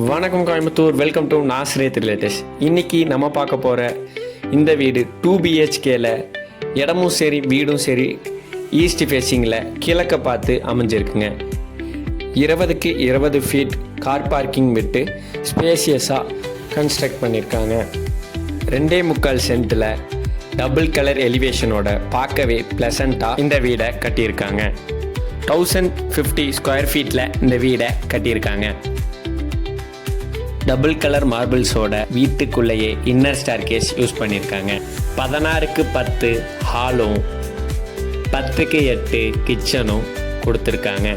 வணக்கம் Coimbatore, welcome to Nazareth relatives. இன்னைக்கு நம்ம பார்க்க போகிற இந்த வீடு 2 BHKல இடமும் சரி வீடும் சரி ஈஸ்ட் ஃபேஸிங்கில் கிழக்க பார்த்து அமைஞ்சிருக்குங்க. 20க்கு 20 ஃபீட் கார் பார்க்கிங் விட்டு ஸ்பேசியஸாக கன்ஸ்ட்ரக்ட் பண்ணியிருக்காங்க. 2.25 சென்ட்டில் டபுள் கலர் எலிவேஷனோட பார்க்கவே ப்ளசண்ட்டாக இந்த வீடை கட்டியிருக்காங்க. 1050 ஸ்கொயர் ஃபீட்டில் இந்த வீடை கட்டியிருக்காங்க. டபுள் கலர் மார்பிள்ஸோட வீட்டுக்குள்ளேயே இன்னர் ஸ்டேர்கேஸ் யூஸ் பண்ணியிருக்காங்க. 16க்கு 10 ஹாலும் 10க்கு 8 கிச்சனும் கொடுத்துருக்காங்க.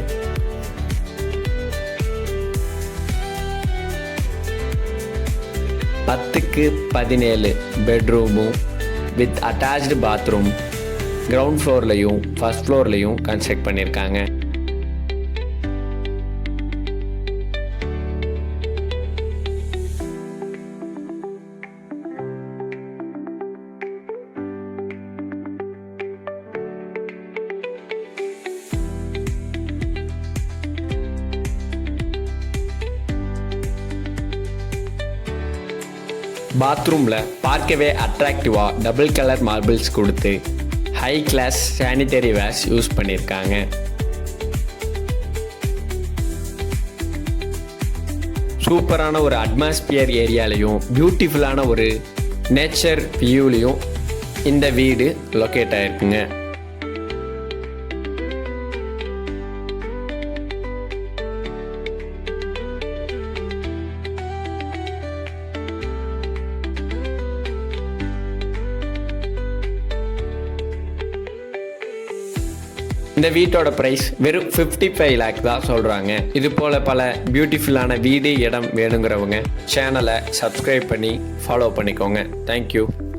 பத்துக்கு 17 பெட்ரூமும் வித் அட்டாச்டு பாத்ரூம் கிரவுண்ட் ஃப்ளோர்லையும் ஃபர்ஸ்ட் ஃப்ளோர்லையும் கன்ஸ்ட்ரக்ட் பண்ணியிருக்காங்க. பாத்ரூமில் பார்க்கவே அட்ராக்டிவாக டபுள் கலர் மார்பிள்ஸ் கொடுத்து high class sanitary wares use பண்ணியிருக்காங்க. சூப்பரான ஒரு அட்மாஸ்பியர் ஏரியாலையும் பியூட்டிஃபுல்லான ஒரு நேச்சர் வியூலையும் இந்த வீடு லொக்கேட் ஆகிருக்குங்க. இந்த வீட்டோட ப்ரைஸ் வெறும் 55 லேக் தான் சொல்கிறாங்க. இது போல் பல பியூட்டிஃபுல்லான வீடு இடம் வேணுங்கிறவங்க சேனலை சப்ஸ்கிரைப் பண்ணி ஃபாலோ பண்ணிக்கோங்க. தேங்க்யூ.